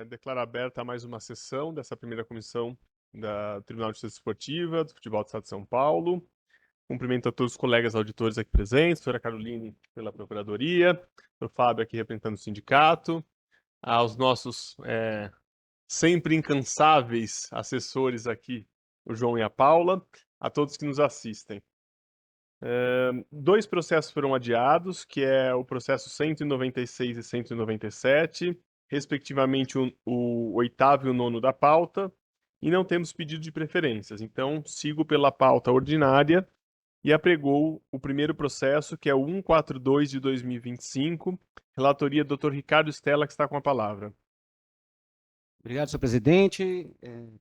declaro aberta mais uma sessão dessa primeira comissão da Tribunal de Justiça Esportiva do Futebol do Estado de São Paulo. Cumprimento a todos os colegas auditores aqui presentes, doutora Caroline pela Procuradoria, doutor Fábio aqui representando o sindicato, aos nossos sempre incansáveis assessores aqui, o João e a Paula, a todos que nos assistem. Dois processos foram adiados, que é o processo 196 e 197, respectivamente o oitavo e o nono da pauta, e não temos pedido de preferências. Então, sigo pela pauta ordinária e apregou o primeiro processo, que é o 142 de 2025, relatoria do Dr. Ricardo Stella, que está com a palavra. Obrigado, senhor presidente.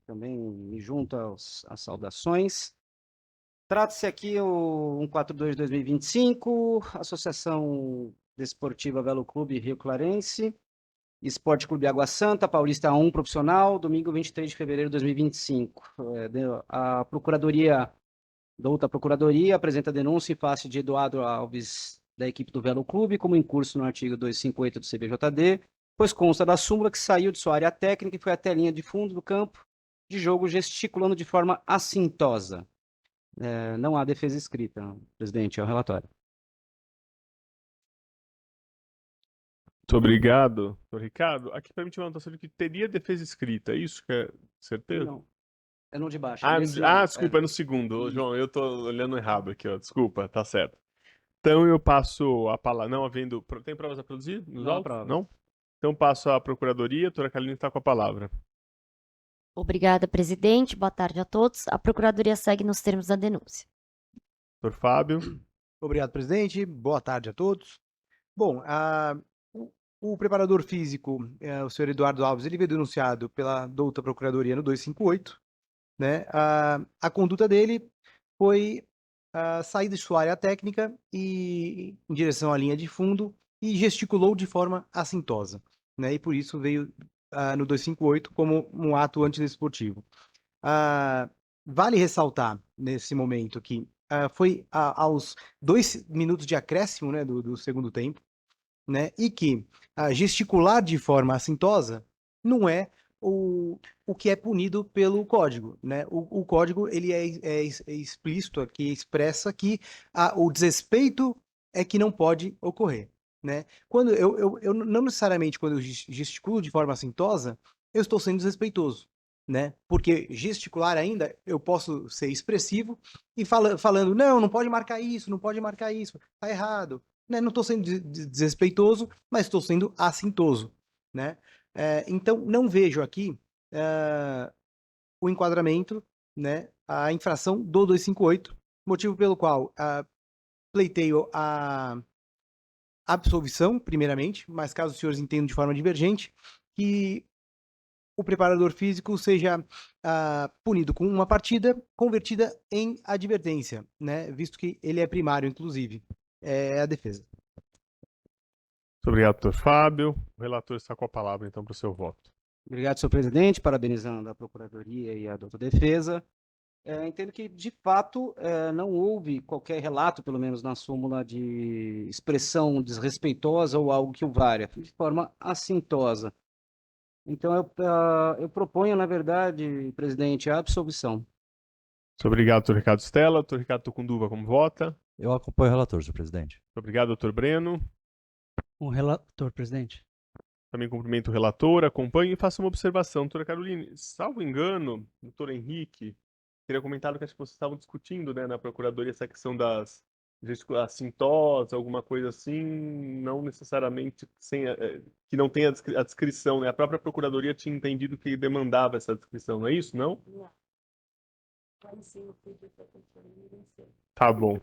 Também me junto às saudações. Trata-se aqui o 142 de 2025, Associação Desportiva Velo Clube Rio Clarense, Esporte Clube Água Santa, Paulista 1 Profissional, domingo 23 de fevereiro de 2025. A Procuradoria, da outra Procuradoria, apresenta denúncia em face de Eduardo Alves, da equipe do Velo Clube, como incurso no artigo 258 do CBJD, pois consta da súmula que saiu de sua área técnica e foi até a linha de fundo do campo de jogo gesticulando de forma assintosa. Não há defesa escrita, presidente, é o relatório. Muito obrigado, doutor Ricardo. Aqui para mim tinha uma anotação de que teria defesa escrita, é isso que é certeza? Não, é no de baixo. Desculpa, é no segundo. João, eu tô olhando errado aqui, ó. Desculpa, tá certo. Então eu passo a palavra. Não havendo. Tem provas a produzir nos Não há autos? prova. Não? Então passo à Procuradoria. A doutora Kaline está com a palavra. Obrigada, presidente. Boa tarde a todos. A Procuradoria segue nos termos da denúncia. Doutor Fábio. Obrigado, presidente. Boa tarde a todos. Bom, o preparador físico, o senhor Eduardo Alves, ele veio denunciado pela douta Procuradoria no 258, né? A conduta dele foi sair de sua área técnica e em direção à linha de fundo e gesticulou de forma assintosa, né? E por isso veio no 258 como um ato antidesportivo. Vale ressaltar nesse momento que foi aos 2 minutos de acréscimo, né, do segundo tempo, né, e que gesticular de forma assintosa não é o que é punido pelo código, né? O código ele é explícito aqui, expressa que o desrespeito é que não pode ocorrer, né? Quando eu não necessariamente quando eu gesticulo de forma assintosa, eu estou sendo desrespeitoso, né? Porque gesticular ainda eu posso ser expressivo e falando não pode marcar isso, não pode marcar isso, tá errado, né? Não estou sendo desrespeitoso, mas estou sendo assintoso, né? Então, não vejo aqui o enquadramento, né? A infração do 258, motivo pelo qual pleiteio a absolvição, primeiramente, mas caso os senhores entendam de forma divergente, que o preparador físico seja punido com uma partida convertida em advertência, né? Visto que ele é primário, inclusive. É a defesa. Muito obrigado, doutor Fábio. O relator está com a palavra, então, para o seu voto. Obrigado, senhor presidente, parabenizando a Procuradoria e a douta Defesa. Entendo que, de fato, não houve qualquer relato, pelo menos na súmula, de expressão desrespeitosa ou algo que o valha, de forma assintosa. Então, eu proponho, na verdade, presidente, a absolvição. Muito obrigado, doutor Ricardo Stella. Doutor Ricardo Tucunduva, como vota? Eu acompanho o relator, senhor presidente. Muito obrigado, doutor Breno. O relator, presidente. Também cumprimento o relator, acompanho e faço uma observação. Doutora Caroline, salvo engano, doutor Henrique, teria comentado que acho que vocês estavam discutindo, né, na Procuradoria essa questão das assintosa, alguma coisa assim, não necessariamente que não tenha a descrição, né? A própria Procuradoria tinha entendido que demandava essa descrição, não é isso, não? Não. Tá bom.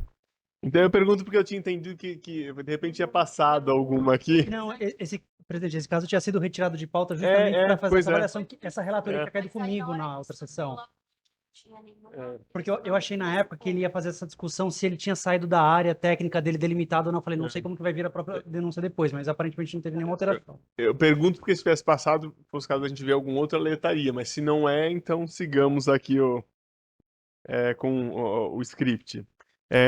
Então eu pergunto porque eu tinha entendido que de repente tinha passado alguma aqui. Não, presidente, esse caso tinha sido retirado de pauta justamente para fazer essa avaliação, essa relatoria tinha caído comigo na outra sessão. Porque eu achei na época que ele ia fazer essa discussão se ele tinha saído da área técnica dele delimitada ou não. Eu falei, não sei como que vai vir a própria denúncia depois, mas aparentemente não teve nenhuma alteração. Eu pergunto porque se tivesse passado, fosse caso a gente ver alguma outra letraria, mas se não é, então sigamos aqui com o script.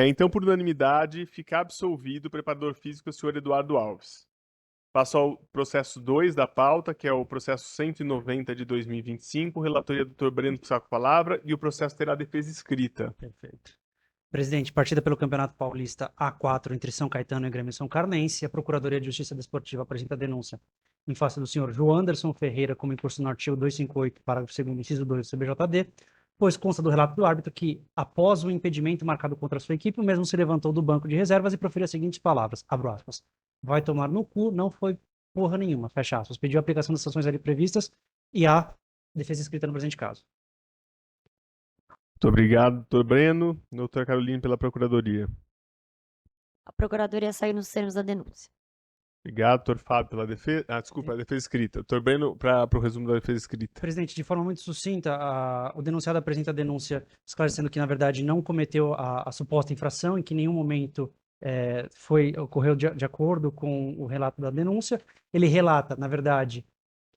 Então, por unanimidade, fica absolvido o preparador físico, o senhor Eduardo Alves. Passo ao processo 2 da pauta, que é o processo 190 de 2025. Relatoria do Dr. Breno, que está com a palavra, e o processo terá defesa escrita. Perfeito. Presidente, partida pelo Campeonato Paulista A4 entre São Caetano e Grêmio São Carlense, a Procuradoria de Justiça Desportiva apresenta a denúncia em face do senhor João Anderson Ferreira, como incurso no artigo 258, parágrafo 2º, inciso 2 do CBJD, pois consta do relato do árbitro que, após o impedimento marcado contra a sua equipe, o mesmo se levantou do banco de reservas e proferiu as seguintes palavras, abro aspas, vai tomar no cu, não foi porra nenhuma, fecha aspas, pediu a aplicação das sanções ali previstas e a defesa escrita no presente caso. Muito obrigado, doutor Breno. Doutora Carolina, pela Procuradoria. A Procuradoria segue nos termos da denúncia. Obrigado, doutor Fábio, pela defesa. Desculpa, a defesa escrita. Doutor Breno, para o resumo da defesa escrita. Presidente, de forma muito sucinta, o denunciado apresenta a denúncia esclarecendo que, na verdade, não cometeu a suposta infração, em que em nenhum momento ocorreu de acordo com o relato da denúncia. Ele relata, na verdade,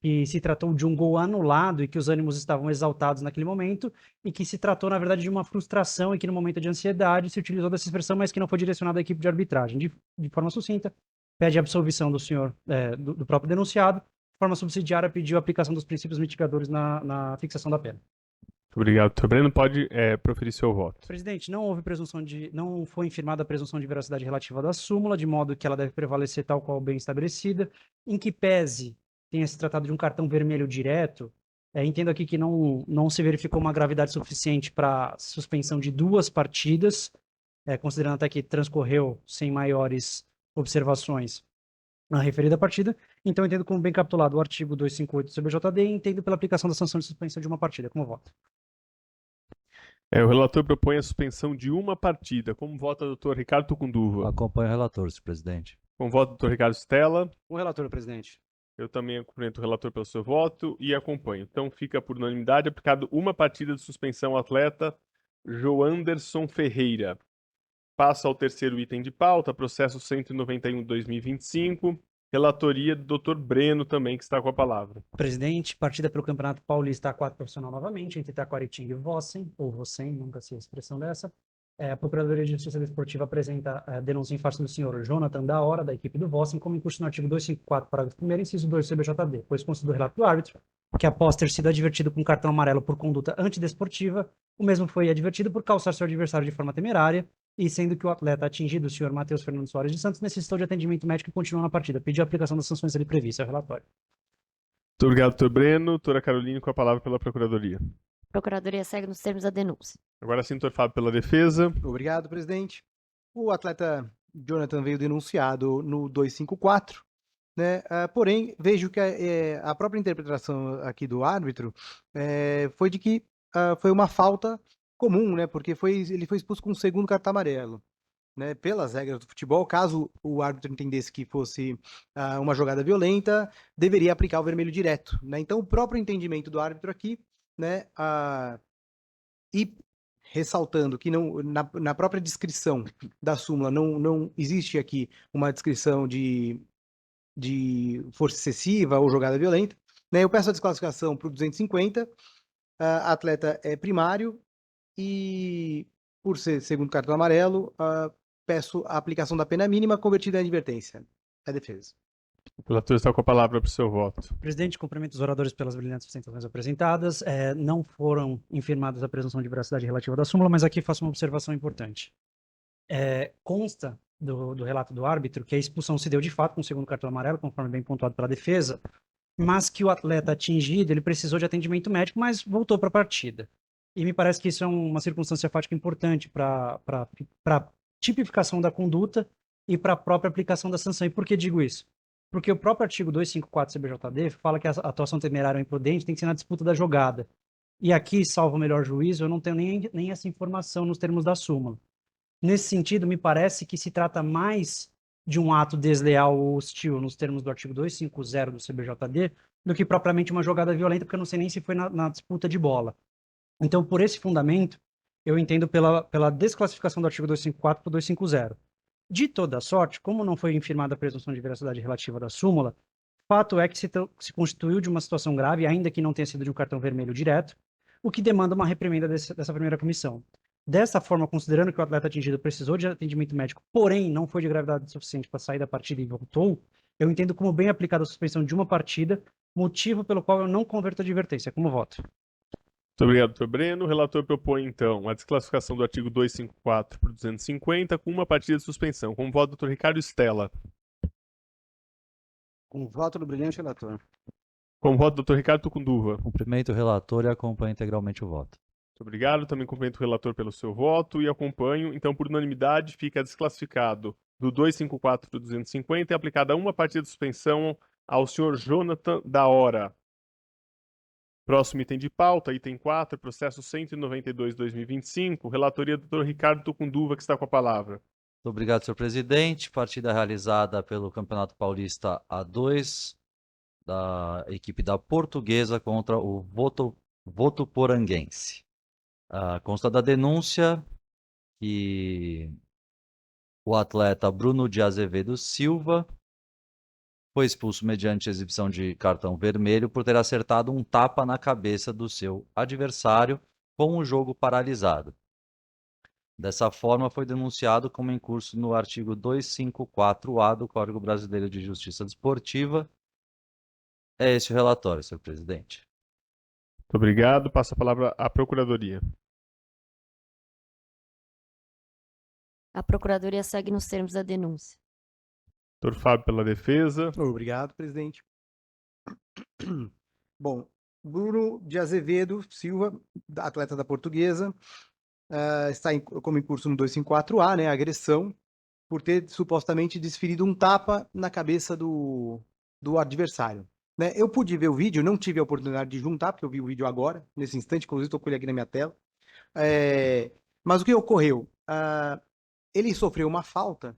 que se tratou de um gol anulado e que os ânimos estavam exaltados naquele momento e que se tratou, na verdade, de uma frustração e que no momento de ansiedade se utilizou dessa expressão, mas que não foi direcionada à equipe de arbitragem. De forma sucinta, pede a absolvição do senhor, do próprio denunciado. De forma subsidiária, pediu a aplicação dos princípios mitigadores na fixação da pena. Muito obrigado, doutor Breno. Pode proferir seu voto. Presidente, não foi infirmada a presunção de veracidade relativa da súmula, de modo que ela deve prevalecer tal qual bem estabelecida, em que pese tenha se tratado de um cartão vermelho direto, entendo aqui que não se verificou uma gravidade suficiente para suspensão de 2 partidas, considerando até que transcorreu sem maiores observações na referida partida. Então, entendo como bem capitulado o artigo 258 do CBJD e entendo pela aplicação da sanção de suspensão de uma partida. Como voto? O relator propõe a suspensão de uma partida. Como vota o doutor Ricardo Tucunduva? Acompanho o relator, senhor presidente. Como vota o doutor Ricardo Stella? O relator, presidente. Eu também cumprimento o relator pelo seu voto e acompanho. Então, fica por unanimidade aplicado uma partida de suspensão ao atleta Joanderson Ferreira. Passa ao terceiro item de pauta, processo 191 de 2025. Relatoria do Dr. Breno também, que está com a palavra. Presidente, partida pelo Campeonato Paulista A4 profissional novamente, entre Taquaritinga e Vossen, ou Vossen, nunca sei a expressão dessa. A Procuradoria de Justiça Desportiva apresenta a denúncia em face do senhor Jonathan da Hora, da equipe do Vossen, como incurso no artigo 254, parágrafo 1º, inciso 2 do CBJD, pois consta do relato do árbitro, que após ter sido advertido com cartão amarelo por conduta antidesportiva, o mesmo foi advertido por calçar seu adversário de forma temerária, e sendo que o atleta atingido, o senhor Matheus Fernando Soares de Santos, necessitou de atendimento médico e continuou na partida. Pediu a aplicação das sanções ali previstas. É o relatório. Muito obrigado, doutor Breno. Doutora Carolina, com a palavra pela Procuradoria. A Procuradoria segue nos termos da denúncia. Agora sim, doutor Fábio, pela defesa. Obrigado, presidente. O atleta Jonathan veio denunciado no 254, né? Porém, vejo que a própria interpretação aqui do árbitro foi de que foi uma falta comum, né? Porque ele foi expulso com um segundo cartão amarelo. Né, pelas regras do futebol, caso o árbitro entendesse que fosse uma jogada violenta, deveria aplicar o vermelho direto. Né? Então, o próprio entendimento do árbitro aqui, né, e ressaltando que na própria descrição da súmula não existe aqui uma descrição de força excessiva ou jogada violenta, né, eu peço a desclassificação para o 250, atleta é primário e, por ser segundo cartão amarelo, peço a aplicação da pena mínima convertida em advertência. É a defesa. O relator está com a palavra para o seu voto. Presidente, cumprimento os oradores pelas brilhantes apresentações apresentadas. Não foram infirmadas a presunção de veracidade relativa da súmula, mas aqui faço uma observação importante. Consta do relato do árbitro que a expulsão se deu de fato com o segundo cartão amarelo, conforme bem pontuado pela defesa, mas que o atleta atingido ele precisou de atendimento médico, mas voltou para a partida. E me parece que isso é uma circunstância fática importante para tipificação da conduta e para a própria aplicação da sanção. E por que digo isso? Porque o próprio artigo 254 CBJD fala que a atuação temerária ou imprudente tem que ser na disputa da jogada. E aqui, salvo o melhor juízo, eu não tenho nem essa informação nos termos da súmula. Nesse sentido, me parece que se trata mais de um ato desleal ou hostil nos termos do artigo 250 do CBJD do que propriamente uma jogada violenta, porque eu não sei nem se foi na disputa de bola. Então, por esse fundamento, eu entendo pela desclassificação do artigo 254 para o 250. De toda sorte, como não foi infirmada a presunção de veracidade relativa da súmula, fato é que se constituiu de uma situação grave, ainda que não tenha sido de um cartão vermelho direto, o que demanda uma reprimenda dessa primeira comissão. Dessa forma, considerando que o atleta atingido precisou de atendimento médico, porém não foi de gravidade suficiente para sair da partida e voltou, eu entendo como bem aplicada a suspensão de uma partida, motivo pelo qual eu não converto a advertência. Como voto? Muito obrigado, doutor Breno. O relator propõe, então, a desclassificação do artigo 254 para 250 com uma partida de suspensão. Como voto, doutor Ricardo Stella. Com voto do brilhante relator. Como voto, doutor Ricardo Tucunduva. Cumprimento o relator e acompanho integralmente o voto. Muito obrigado. Também cumprimento o relator pelo seu voto e acompanho. Então, por unanimidade, fica desclassificado do 254 para 250 e aplicada uma partida de suspensão ao senhor Jonathan da Hora. Próximo item de pauta, item 4, processo 192/2025, relatoria do Dr. Ricardo Tucunduva, que está com a palavra. Muito obrigado, senhor presidente. Partida realizada pelo Campeonato Paulista A2, da equipe da Portuguesa contra o Votuporanguense. Consta da denúncia que o atleta Bruno de Azevedo Silva foi expulso mediante exibição de cartão vermelho por ter acertado um tapa na cabeça do seu adversário com o jogo paralisado. Dessa forma, foi denunciado como incurso no artigo 254-A do Código Brasileiro de Justiça Desportiva. É esse o relatório, senhor presidente. Muito obrigado. Passo a palavra à Procuradoria. A Procuradoria segue nos termos da denúncia. Dr. Fábio pela defesa. Obrigado, presidente. Bom, Bruno de Azevedo Silva, atleta da Portuguesa, está como em curso no 254A, né, agressão, por ter supostamente desferido um tapa na cabeça do adversário. Né? Eu pude ver o vídeo, não tive a oportunidade de juntar, porque eu vi o vídeo agora, nesse instante, inclusive estou com ele aqui na minha tela. Mas o que ocorreu? Ele sofreu uma falta,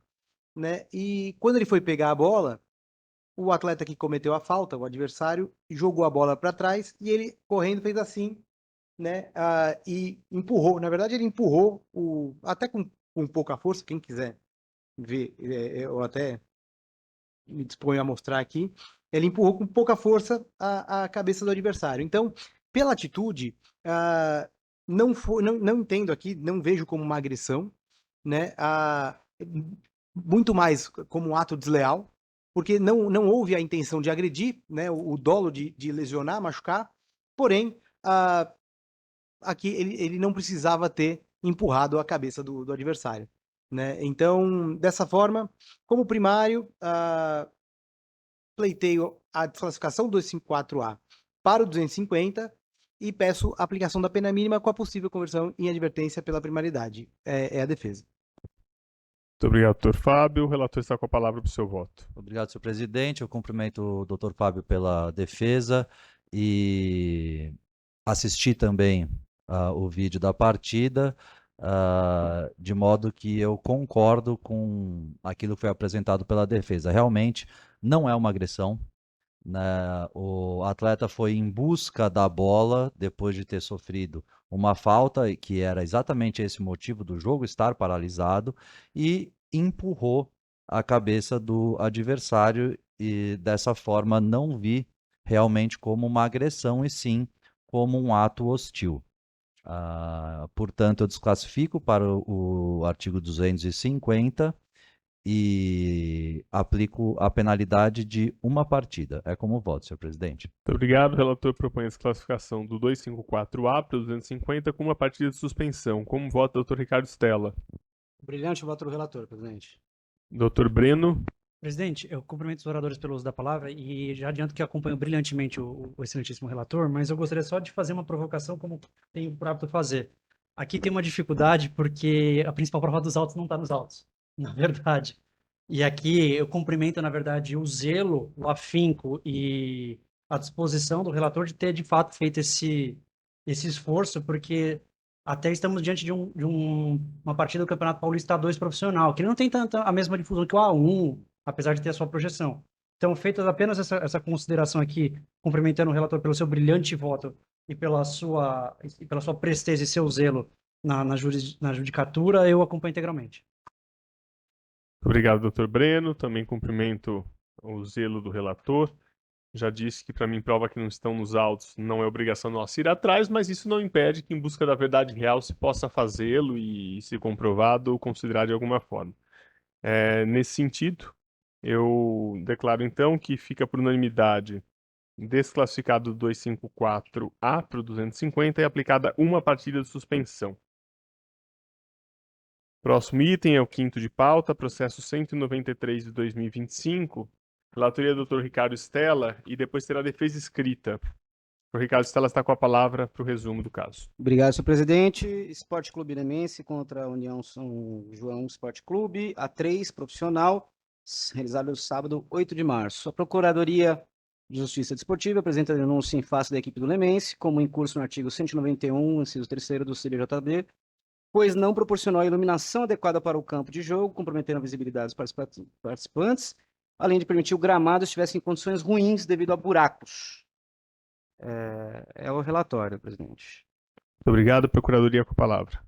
né? E quando ele foi pegar a bola, o atleta que cometeu a falta, o adversário, jogou a bola para trás e ele, correndo, fez assim, né? E empurrou. Na verdade, ele empurrou, até com pouca força, quem quiser ver, eu até me disponho a mostrar aqui, ele empurrou com pouca força a cabeça do adversário. Então, pela atitude, não entendo aqui, não vejo como uma agressão, né? Muito mais como um ato desleal, porque não houve a intenção de agredir, né? O dolo de lesionar, machucar, porém, aqui ele não precisava ter empurrado a cabeça do adversário, né? Então, dessa forma, como primário, pleiteio a desclassificação do 254A para o 250 e peço a aplicação da pena mínima com a possível conversão em advertência pela primaridade. É a defesa. Muito obrigado, doutor Fábio. O relator está com a palavra para o seu voto. Obrigado, senhor presidente. Eu cumprimento o doutor Fábio pela defesa e assisti também o vídeo da partida, de modo que eu concordo com aquilo que foi apresentado pela defesa. Realmente não é uma agressão, né? O atleta foi em busca da bola depois de ter sofrido uma falta, que era exatamente esse o motivo do jogo estar paralisado, e empurrou a cabeça do adversário, e dessa forma não vi realmente como uma agressão, e sim como um ato hostil. Portanto, eu desclassifico para o artigo 250 e aplico a penalidade de uma partida. É como voto, senhor presidente. Muito obrigado. O relator propõe a desclassificação do 254A para o 250 com uma partida de suspensão. Como voto, doutor Ricardo Stella. Brilhante voto do relator, presidente. Doutor Breno. Presidente, eu cumprimento os oradores pelo uso da palavra e já adianto que acompanho brilhantemente o excelentíssimo relator, mas eu gostaria só de fazer uma provocação, como tenho por hábito fazer. Aqui tem uma dificuldade porque a principal prova dos autos não está nos autos, na verdade. E aqui eu cumprimento, na verdade, o zelo, o afinco e a disposição do relator de ter, de fato, feito esse esforço, porque até estamos diante de uma partida do Campeonato Paulista A2 profissional, que não tem tanta a mesma difusão que o A1, apesar de ter a sua projeção. Então, feita apenas essa consideração aqui, cumprimentando o relator pelo seu brilhante voto e pela sua presteza e seu zelo na judicatura, eu acompanho integralmente. Obrigado, doutor Breno. Também cumprimento o zelo do relator. Já disse que, para mim, prova que não estão nos autos não é obrigação nossa ir atrás, mas isso não impede que, em busca da verdade real, se possa fazê-lo e, se comprovado, considerar de alguma forma. Nesse sentido, Eu declaro então que fica por unanimidade desclassificado do 254A para o 250 e aplicada uma partida de suspensão. Próximo item é o quinto de pauta, processo 193 de 2025, relatoria do Dr. Ricardo Stella, e depois terá defesa escrita. O Ricardo Stella está com a palavra para o resumo do caso. Obrigado, senhor presidente. Esporte Clube Nemense contra a União São João Esporte Clube, A3, profissional, realizado no sábado, 8 de março. A Procuradoria de Justiça Desportiva apresenta denúncia em face da equipe do Nemense, como em curso no artigo 191, inciso 3º do CDJB, pois não proporcionou a iluminação adequada para o campo de jogo, comprometendo a visibilidade dos participantes, além de permitir que o gramado estivesse em condições ruins devido a buracos. É o relatório, presidente. Muito obrigado, Procuradoria, com a palavra.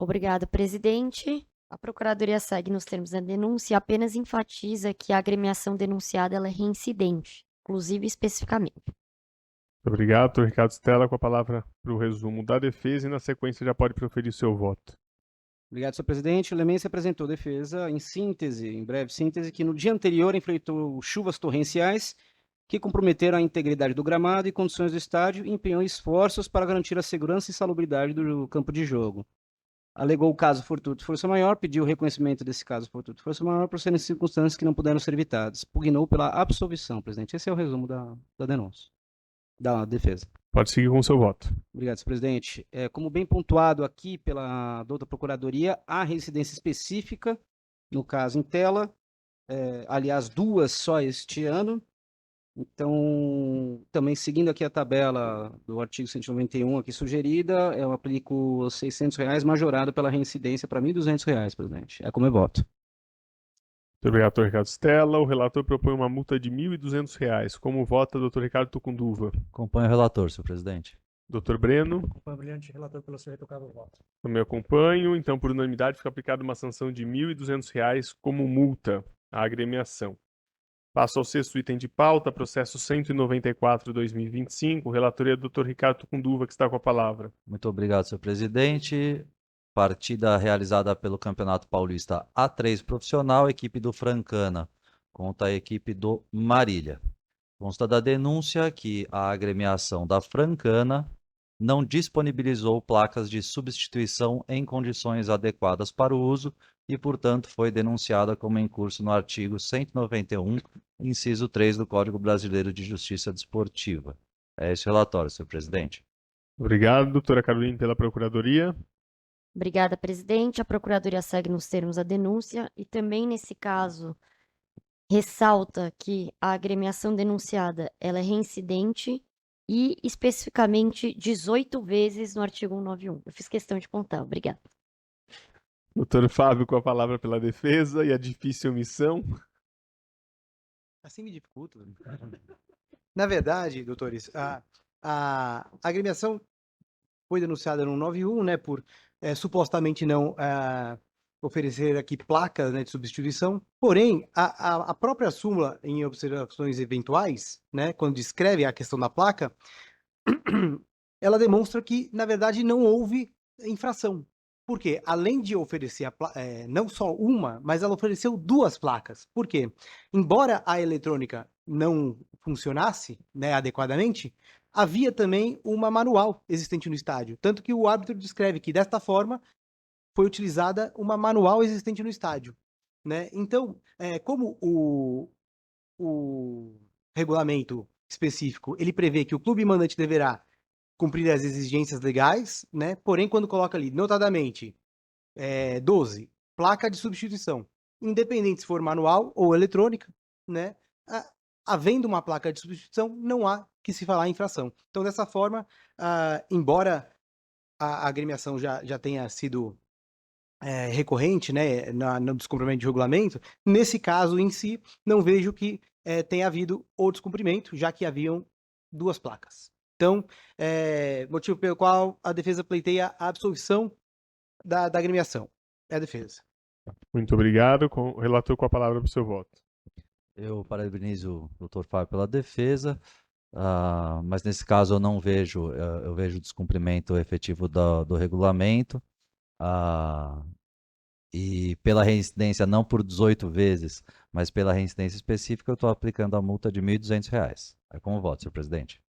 Obrigada, presidente. A Procuradoria segue nos termos da denúncia e apenas enfatiza que a agremiação denunciada ela é reincidente, inclusive especificamente. Muito obrigado, Dr. Ricardo Stella, com a palavra para o resumo da defesa e, na sequência, já pode proferir seu voto. Obrigado, senhor presidente. O Lemense apresentou defesa em breve síntese, que no dia anterior enfrentou chuvas torrenciais que comprometeram a integridade do gramado e condições do estádio e empenhou esforços para garantir a segurança e salubridade do campo de jogo. Alegou o caso fortuito força maior, pediu o reconhecimento desse caso fortuito força maior por serem circunstâncias que não puderam ser evitadas. Pugnou pela absolvição, presidente. Esse é o resumo da denúncia, da defesa. Pode seguir com o seu voto. Obrigado, senhor presidente. Como bem pontuado aqui pela douta Procuradoria, há residência específica, no caso em tela, aliás, 2 só este ano. Então, também seguindo aqui a tabela do artigo 191 aqui sugerida, eu aplico os R$600 majorado pela reincidência para R$1.200, presidente. É como eu voto. Muito obrigado, Dr. Ricardo Stella. O relator propõe uma multa de R$1.200. Como vota, Dr. Ricardo Tucunduva? Acompanho o relator, senhor presidente. Dr. Breno? Acompanho o brilhante relator pelo seu retocável voto. Também acompanho. Então, por unanimidade, fica aplicada uma sanção de R$1.200 como multa à agremiação. Passo ao sexto item de pauta, processo 194/2025, relatoria do Dr. Ricardo Tucunduva, que está com a palavra. Muito obrigado, senhor presidente. Partida realizada pelo Campeonato Paulista A3 profissional, equipe do Francana contra a equipe do Marília. Consta da denúncia que a agremiação da Francana não disponibilizou placas de substituição em condições adequadas para o uso e, portanto, foi denunciada como em curso no artigo 191, inciso 3 do Código Brasileiro de Justiça Desportiva. É esse o relatório, senhor presidente. Obrigado, doutora Caroline, pela Procuradoria. Obrigada, presidente. A Procuradoria segue nos termos da denúncia e também, nesse caso, ressalta que a agremiação denunciada ela é reincidente e, especificamente, 18 vezes no artigo 191. Eu fiz questão de contar. Obrigada. Doutor Fábio, com a palavra pela defesa e a difícil missão. Assim me dificulta. Na verdade, doutores, a agremiação foi denunciada no 91, né, por supostamente não oferecer aqui placas, né, de substituição. Porém, a própria súmula, em observações eventuais, né, quando descreve a questão da placa, ela demonstra que, na verdade, não houve infração. Porque, além de oferecer não só uma, mas ela ofereceu 2 placas. Por quê? Embora a eletrônica não funcionasse, né, adequadamente, havia também uma manual existente no estádio. Tanto que o árbitro descreve que, desta forma, foi utilizada uma manual existente no estádio. Né? Então, como o regulamento específico ele prevê que o clube mandante deverá cumprir as exigências legais, né? Porém, quando coloca ali, notadamente, 12, placa de substituição, independente se for manual ou eletrônica, né? Havendo uma placa de substituição, não há que se falar em infração. Então, dessa forma, embora a agremiação já tenha sido recorrente, né, no descumprimento de regulamento, nesse caso em si, não vejo que tenha havido o descumprimento, já que haviam 2 placas. Então, motivo pelo qual a defesa pleiteia a absolvição da agremiação. É a defesa. Muito obrigado. O relator com a palavra para o seu voto. Eu parabenizo o Dr. Fábio pela defesa, mas nesse caso eu não vejo, eu vejo descumprimento efetivo do regulamento, e pela reincidência não por 18 vezes, mas pela reincidência específica eu estou aplicando a multa de R$ 1.200. É como voto, senhor presidente.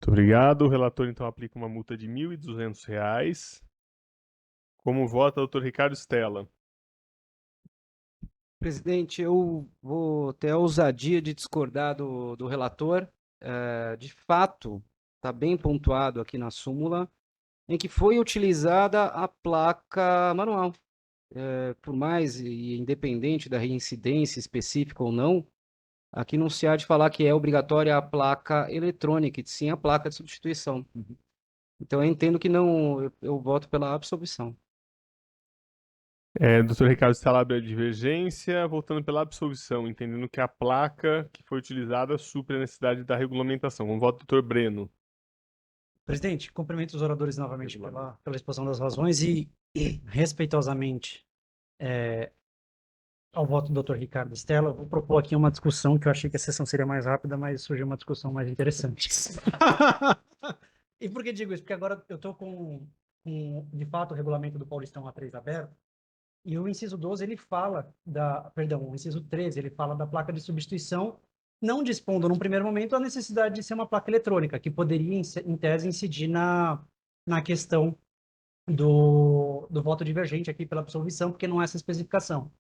Muito obrigado. O relator, então, aplica uma multa de R$ 1.200. Como vota o doutor Ricardo Stella? Presidente, eu vou ter a ousadia de discordar do relator. De fato, está bem pontuado aqui na súmula, em que foi utilizada a placa manual. Por mais e independente da reincidência específica ou não, aqui não se há de falar que é obrigatória a placa eletrônica, e sim a placa de substituição. Então, eu entendo que não, eu voto pela absolvição. Doutor Ricardo Stella abre a divergência, voltando pela absolvição, entendendo que a placa que foi utilizada supre a necessidade da regulamentação. Como vota o doutor Breno? Presidente, cumprimento os oradores novamente pela exposição das razões e respeitosamente, ao voto do Dr. Ricardo Stella, eu vou propor aqui uma discussão que eu achei que a sessão seria mais rápida, mas surgiu uma discussão mais interessante. E por que digo isso? Porque agora eu estou com, de fato, o regulamento do Paulistão A3 aberto, e o inciso 12, ele fala o inciso 13, ele fala da placa de substituição, não dispondo, num primeiro momento, a necessidade de ser uma placa eletrônica, que poderia, em tese, incidir na questão do voto divergente aqui pela absolvição, porque não é essa especificação.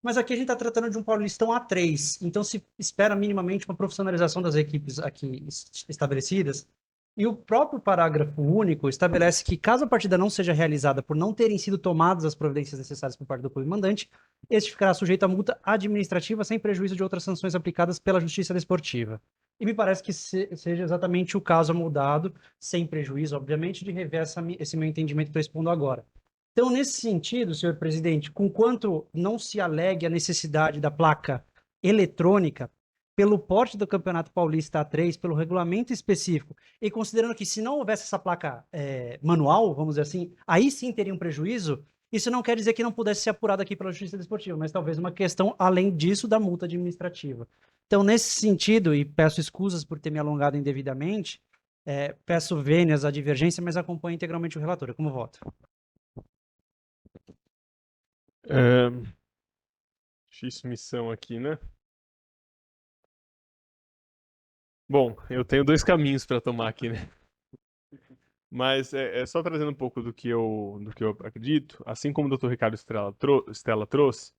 Mas aqui a gente está tratando de um Paulistão A3, então se espera minimamente uma profissionalização das equipes aqui estabelecidas, e o próprio parágrafo único estabelece que, caso a partida não seja realizada por não terem sido tomadas as providências necessárias por parte do clube mandante, este ficará sujeito a multa administrativa sem prejuízo de outras sanções aplicadas pela Justiça Desportiva. E me parece que seja exatamente o caso mudado, sem prejuízo, obviamente, de rever esse meu entendimento que estou expondo agora. Então, nesse sentido, senhor presidente, conquanto não se alegue a necessidade da placa eletrônica, pelo porte do Campeonato Paulista A3, pelo regulamento específico, e considerando que se não houvesse essa placa manual, vamos dizer assim, aí sim teria um prejuízo, isso não quer dizer que não pudesse ser apurado aqui pela Justiça Desportiva, mas talvez uma questão, além disso, da multa administrativa. Então, nesse sentido, e peço escusas por ter me alongado indevidamente, peço vênias à divergência, mas acompanho integralmente o relator. Como voto? Difícil missão aqui, né? Bom, eu tenho dois caminhos para tomar aqui, né? Mas só trazendo um pouco do que eu acredito, assim como o Dr. Ricardo Stella trouxe,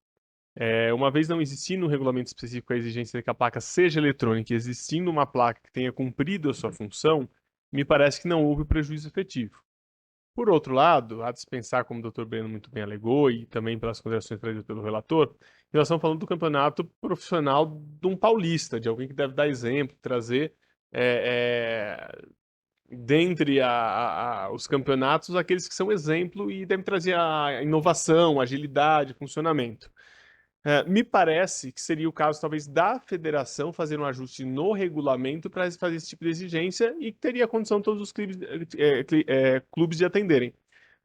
uma vez não existindo um regulamento específico a exigência de que a placa seja eletrônica, existindo uma placa que tenha cumprido a sua função, me parece que não houve prejuízo efetivo. Por outro lado, a dispensar, como o Dr. Breno muito bem alegou, e também pelas considerações trazidas pelo relator, nós estamos falando do campeonato profissional de um paulista, de alguém que deve dar exemplo, trazer dentre os campeonatos aqueles que são exemplo e devem trazer a inovação, agilidade, funcionamento. Me parece que seria o caso, talvez, da federação fazer um ajuste no regulamento para fazer esse tipo de exigência e que teria a condição de todos os clubes de atenderem.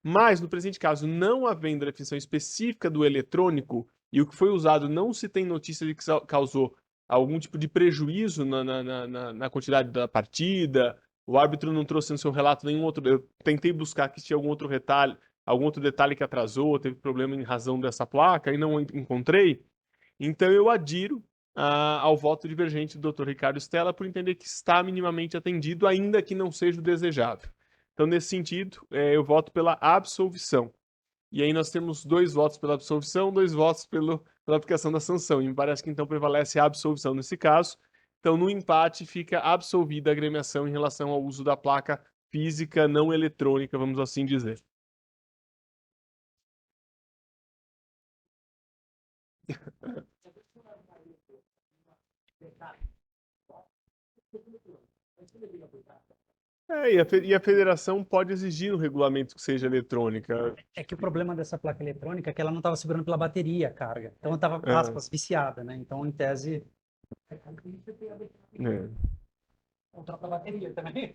Mas, no presente caso, não havendo definição específica do eletrônico e o que foi usado não se tem notícia de que causou algum tipo de prejuízo na quantidade da partida, o árbitro não trouxe no seu relato nenhum outro. Eu tentei buscar que tinha algum outro detalhe que atrasou, teve problema em razão dessa placa e não encontrei. Então eu adiro ao voto divergente do Dr. Ricardo Stella por entender que está minimamente atendido, ainda que não seja o desejável. Então, nesse sentido, eu voto pela absolvição. E aí nós temos 2 votos pela absolvição, 2 votos pela aplicação da sanção. E me parece que então prevalece a absolvição nesse caso. Então, no empate, fica absolvida a agremiação em relação ao uso da placa física não eletrônica, vamos assim dizer. E a federação pode exigir no regulamento que seja eletrônica. É que o problema dessa placa eletrônica é que ela não estava segurando pela bateria a carga. Então ela estava, aspas, viciada, né? Então, em tese. Ou troca a bateria também.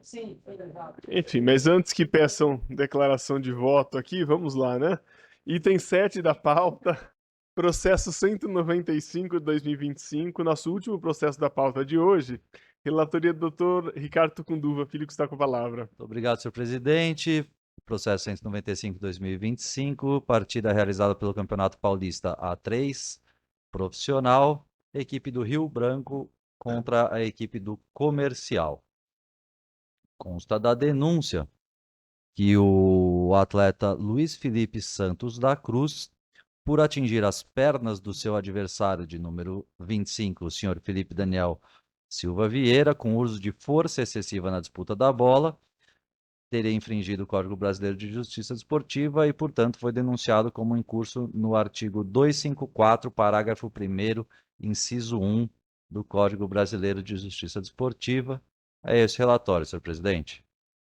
Sim, exato. Enfim, mas antes que peçam declaração de voto aqui, vamos lá, né? Item 7 da pauta, processo 195 de 2025, nosso último processo da pauta de hoje. Relatoria do Dr. Ricardo Tucunduva, filho que está com a palavra. Muito obrigado, senhor presidente. processo 195/2025, partida realizada pelo Campeonato Paulista A3, profissional, equipe do Rio Branco contra a equipe do Comercial. Consta da denúncia que o atleta Luiz Felipe Santos da Cruz, por atingir as pernas do seu adversário de número 25, o senhor Felipe Daniel Silva Vieira, com uso de força excessiva na disputa da bola, teria infringido o Código Brasileiro de Justiça Desportiva e, portanto, foi denunciado como incurso no artigo 254, parágrafo 1º, inciso 1 do Código Brasileiro de Justiça Desportiva. É esse o relatório, senhor presidente.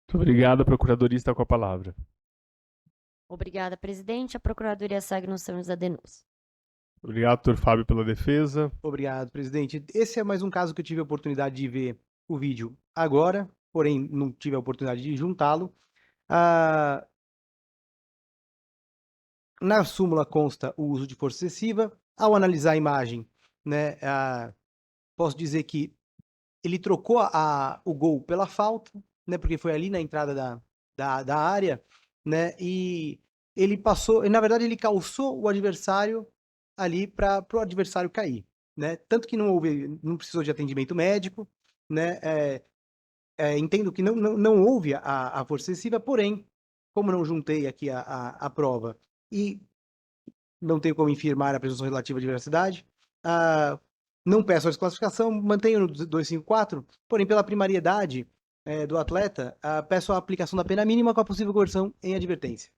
Muito obrigado. A Procuradoria está com a palavra. Obrigada, presidente. A Procuradoria segue nos termos da denúncia. Obrigado, doutor Fábio, pela defesa. Obrigado, presidente. Esse é mais um caso que eu tive a oportunidade de ver o vídeo agora, porém não tive a oportunidade de juntá-lo. Na súmula consta o uso de força excessiva. Ao analisar a imagem, né, posso dizer que ele trocou o gol pela falta, né, porque foi ali na entrada da área, né, e ele passou, e na verdade ele calçou o adversário ali para o adversário cair, né, tanto que não precisou de atendimento médico, né, entendo que não houve a força excessiva, porém, como não juntei aqui a prova e não tenho como infirmar a presunção relativa de veracidade, não peço a desclassificação, mantenho no 254, porém, pela primariedade do atleta, peço a aplicação da pena mínima com a possível coerção em advertência.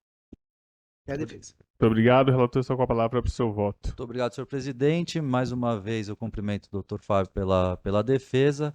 É a defesa. Muito obrigado. O relator está com a palavra para o seu voto. Muito obrigado, senhor presidente. Mais uma vez eu cumprimento o doutor Fábio pela defesa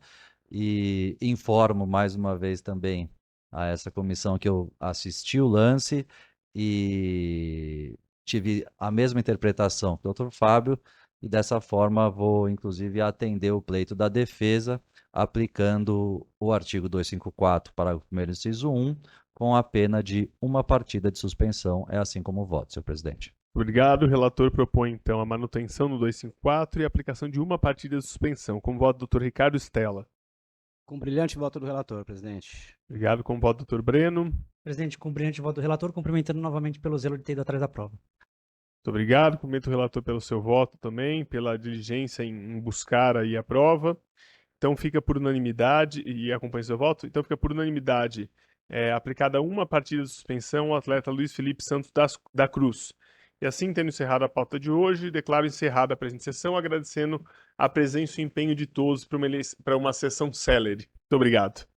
e informo mais uma vez também a essa comissão que eu assisti o lance e tive a mesma interpretação que o doutor Fábio e dessa forma vou inclusive atender o pleito da defesa aplicando o artigo 254, parágrafo 1º, inciso 1, com a pena de 1 partida de suspensão. É assim como voto, senhor presidente. Obrigado. O relator propõe, então, a manutenção no 254 e a aplicação de 1 partida de suspensão. Como voto, doutor Ricardo Stella. Com brilhante voto do relator, presidente. Obrigado. Como voto, doutor Breno. Presidente, com brilhante voto do relator, cumprimentando novamente pelo zelo de ter ido atrás da prova. Muito obrigado. Cumprimento o relator pelo seu voto também, pela diligência em buscar aí a prova. Então fica por unanimidade, e acompanha seu voto, então fica por unanimidade aplicada 1 partida de suspensão ao atleta Luiz Felipe Santos da Cruz. E assim, tendo encerrado a pauta de hoje, declaro encerrada a presente sessão, agradecendo a presença e o empenho de todos para uma sessão célere. Muito obrigado.